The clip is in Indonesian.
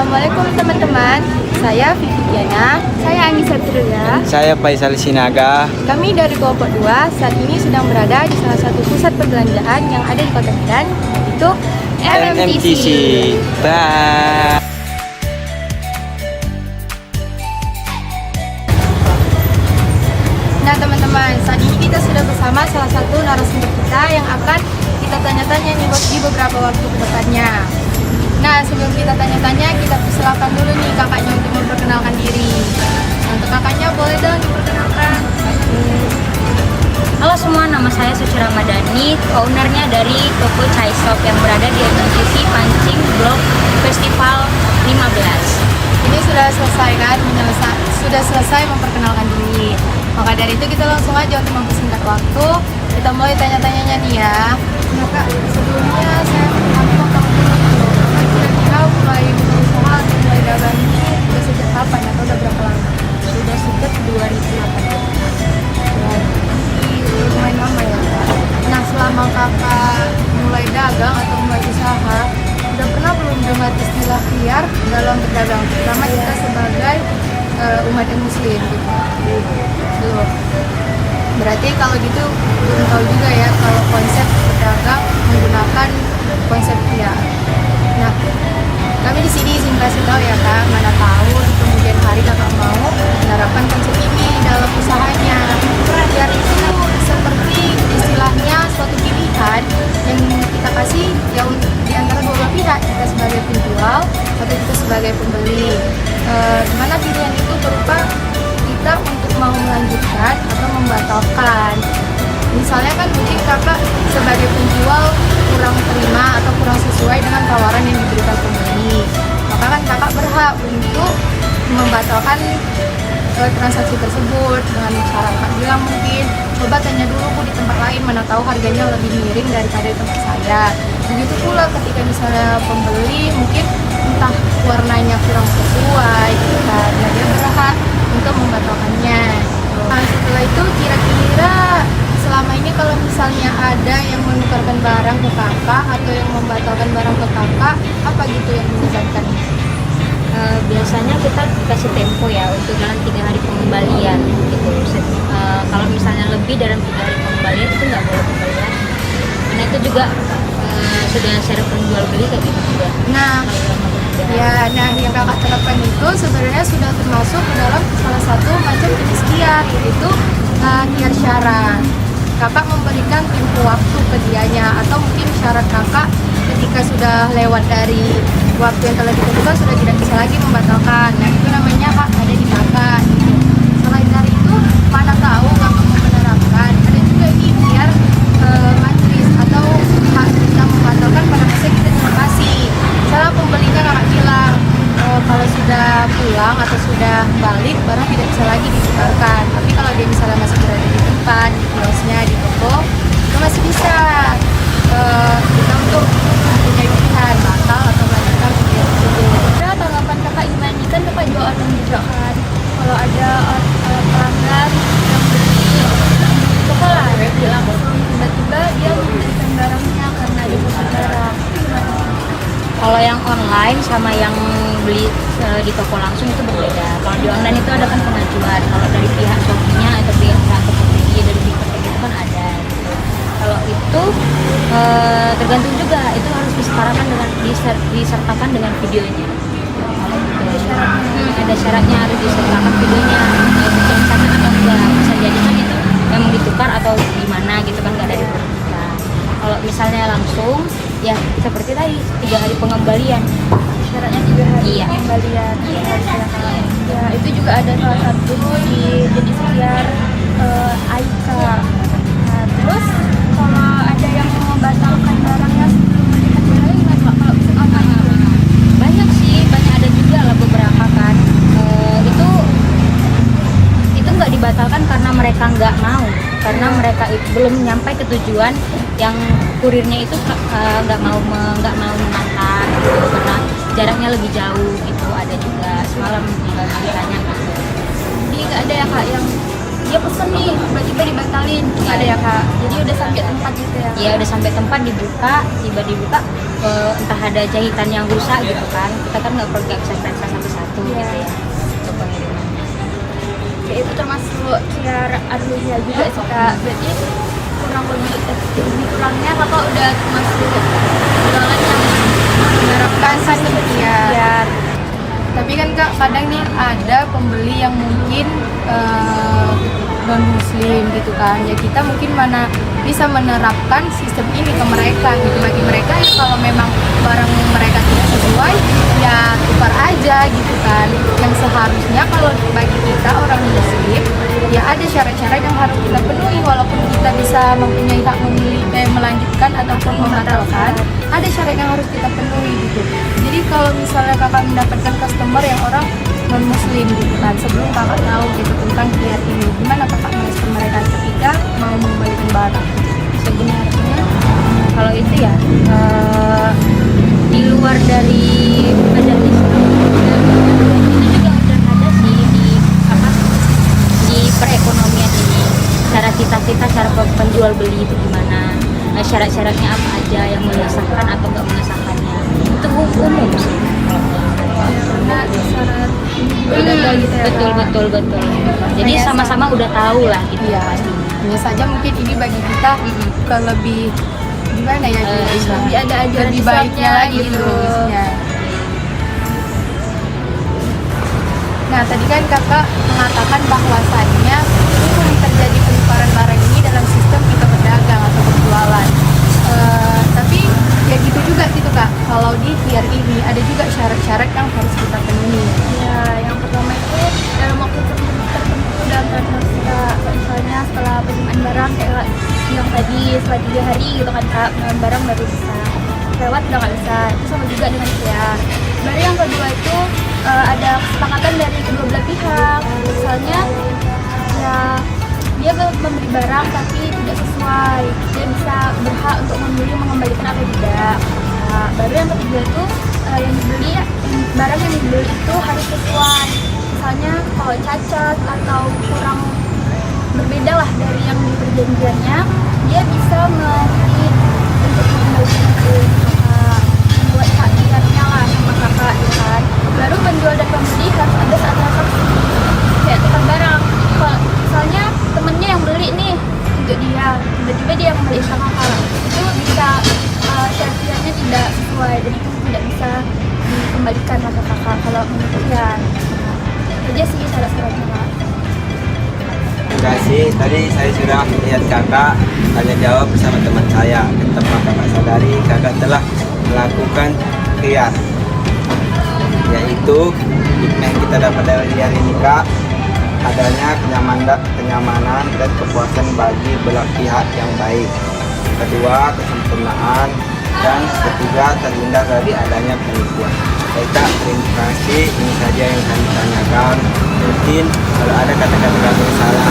Assalamualaikum teman-teman, saya Vivi Diana. Saya Anissa Truya. Saya Faisal Sinaga. Kami dari kelompok 2 saat ini sedang berada di salah satu pusat perbelanjaan yang ada di Kota Medan, yaitu MMTC. Bye. Nah teman-teman, saat ini kita sudah bersama salah satu narasumber kita yang akan kita tanya-tanya nih di beberapa waktu ke depannya. Nah sebelum kita tanya-tanya, kita persilakan dulu nih kakaknya untuk memperkenalkan diri. Nah, untuk kakaknya boleh dong diperkenalkan. Halo semua, nama saya Suci Ramadhani, ownernya dari toko Chai Shop yang berada di MMTC Pancing Blok Festival 15. Ini sudah selesai kan, sudah selesai memperkenalkan diri. Maka dari itu kita langsung aja untuk mempersingkat waktu. Kita mulai tanya-tanyanya nih ya. Nah kak, sebelumnya saya mau tahu dulu kakak kira-kira mulai berusaha atau mulai dagang ini sudah sejak kapan atau udah berapa lama? Sudah sejak 2018. Lumayan lama ya kak. Nah selama kakak mulai dagang atau mulai usaha, udah pernah belum dengar istilah khiyar dalam berdagang? Terutama kita sebagai umat muslim gitu. Belum. Berarti kalau gitu belum tahu juga ya kalau konsep berdagang menggunakan konsep khiyar. Nah, kami di sini izin kasih tahu ya kak, mana tahu di kemudian hari kakak mau menerapkan konsep ini dalam usahanya. Khiyar itu seperti istilahnya suatu pilihan yang kita kasih ya di antara dua belah pihak, kita sebagai penjual atau kita sebagai pembeli. Dimana pilihan itu berupa kita untuk mau melanjutkan atau membatalkan. Misalnya kan mungkin kakak sebagai penjual kurang terima atau kurang sesuai dengan tawaran yang diberikan pembeli, maka kan kakak berhak untuk membatalkan transaksi tersebut dengan syarat kak bilang mungkin coba tanya dulu bu di tempat lain, mana tahu harganya lebih miring daripada di tempat saya. Begitu pula ketika misalnya pembeli mungkin entah warnanya kurang sesuai gitu kan, nah dia berhak untuk membatalkannya. Nah setelah itu kira-kira selama ini kalau misalnya ada yang menukarkan barang ke kakak atau yang membatalkan barang ke kakak, apa gitu yang menyebabkan? Biasanya kita kasih tempo ya untuk dalam 3 hari pengembalian gitu. Kalau misalnya lebih dalam 3 hari pengembalian itu nggak boleh kembali lagi. Karena itu juga sudah syarat penjual beli kayak gitu juga. Nah, yang kakak terapkan itu sebenarnya sudah termasuk dalam salah satu macam jenis khiyar, yaitu khiyar syarat. Kakak memberikan tempo waktu ke dianya atau mungkin syarat kakak ketika sudah lewat dari waktu yang telah ditentukan sudah tidak bisa lagi membatalkan. Nah itu namanya hak ada di kakak gitu. Selain dari itu, mana tahu kakak mau menerapkan ada juga ini biar majlis atau hak kita membatalkan pada masa kita terima kasih. Misalnya pembelinya kakak bilang kalau sudah pulang atau sudah balik barang tidak bisa lagi ditukarkan, tapi kalau dia misalnya masih berada di tempat, di kiosnya, di toko, itu masih bisa kita untuk mempunyai pilihan batal atau melanjutkan video tersebut. Ada tanggapan kakak gimana nih, kan kakak jual online juga kan? Kalau ada pelanggan yang beli toko lah, langsung tiba-tiba dia memberikan barangnya karena dia butuh barang. Kalau yang online sama yang beli di toko langsung itu berbeda. Kalau di online itu ada kan pengajuan. Kalau dari pihak Shopee-nya atau pihak Tokopedia dari pihak itu kan ada. Gitu. Kalau itu tergantung juga, itu harus disertakan dengan videonya. Ada syaratnya harus disertakan videonya. Betul sana atau enggak, bisa jadi kan itu memang ditukar atau gimana gitu kan, nggak dari kita. Kalau misalnya langsung, ya seperti tadi 3 hari pengembalian. Syaratnya 3 hari Iya. pengembalian. Iya. Ya itu juga ada salah satu di jenis khiyar Aika. Nah terus kalau ada yang membatalkan barangnya sebelum melihat barangnya gimana Pak? Kalau bisa online Banyak sih, banyak ada juga lah beberapa kan. Itu nggak dibatalkan karena mereka nggak mau, karena mereka belum nyampe ke tujuan yang kurirnya itu nggak mau mengantar gitu, karena jaraknya lebih jauh gitu. Ada juga semalam ditanya gitu. Jadi nggak ada ya kak yang dia pesen nih tiba-tiba tiba-tiba dibatalin ada ya kak, jadi udah sampai tempat gitu ya? Iya udah sampai tempat dibuka, tiba dibuka entah ada jahitan yang rusak gitu kan, kita kan nggak bisa periksa satu-satu Iya. gitu ya untuk pengirimannya. Ya, itu termasuk QR artinya juga sih kak, berarti kurang lebih kurangnya kakak udah termasuk jualan yang menerapkan sistem QR. QR. Tapi kan kak, kadang nih ada pembeli yang mungkin non muslim gitu kan, ya kita mungkin mana bisa menerapkan sistem ini ke mereka gitu. Bagi mereka ya kalau memang barang mereka tidak sesuai ya tukar aja gitu kan. Yang seharusnya kalau bagi kita orang muslim ya ada syarat-syarat yang harus kita penuhi, walaupun kita bisa mempunyai hak memilih melanjutkan ataupun membatalkan, ada syarat yang harus kita penuhi gitu. Jadi kalau misalnya kakak mendapatkan customer yang orang non muslim gitu kan, sebelum kakak tahu gitu tentang QR ini, gimana kakak merespon mereka ketika mau mengembalikan barang? Sebenarnya kalau itu ya di luar dari badan Islam itu juga udah ada sih di di perekonomian ini, cara cita-cita cara penjual beli itu gimana, syarat-syaratnya apa aja yang mengesahkan atau nggak mengesahkannya, itu umum sih. Karena syarat berbeda gitu ya Betul. Jadi Kayak sama-sama udah tahu lah gitu Iya, pastinya. hanya saja mungkin ini bagi kita ke lebih gimana ya, lebih ada ajaran lebih baiknya Islamnya lagi gitu. tulisnya. Nah, tadi kan kakak mengatakan bahwasannya ini terjadi penukaran barang ini dalam sistem kita berdagang atau berjualan. Tapi ya gitu juga gitu kak, kalau di QR ini ada juga syarat-syarat yang harus kita penuhi. Ya, yang pertama itu dalam waktu tertentu dalam transaksi kak. Misalnya setelah penerimaan barang kayak yang tadi setelah 3 hari gitu kan kak, penerimaan barang baru bisa lewat, udah nggak bisa. Itu sama juga dengan QR. Baru yang kedua itu ada kesepakatan dari kedua belah pihak. Misalnya ya dia membeli barang tapi tidak sesuai, dia bisa berhak untuk memilih mengembalikan atau tidak. Nah, baru yang ketiga itu yang dibeli, barang yang dibeli itu harus sesuai. Misalnya kalau cacat atau kurang berbeda lah dari yang di perjanjiannya, dia bisa memilih untuk mengembalikan itu. Membuat hak tiarnya lah sama kakak ya kan. Baru penjual dan pembeli harus ada saat transaksi kayak tukar barang. Kalau misalnya temennya yang beli nih untuk dia, tiba-tiba dia membeli sama kakak, itu bisa syarat-syaratnya tidak sesuai, jadi itu tidak bisa dikembalikan lah ke kakak kalau menurut ya. Aja sih syarat-syaratnya Kak. Terima kasih. Tadi saya sudah melihat kakak tanya jawab bersama teman saya. Tanpa kakak sadari, kakak telah melakukan QR, yaitu hikmah yang kita dapat dari hari ini kak, adanya kenyamanan dan kepuasan bagi belah pihak yang baik. Kedua, kesempurnaan, dan ketiga, terhindar dari adanya penipuan. Baik kak, terima kasih. Ini saja yang kami tanyakan. Mungkin kalau ada kata-kata salah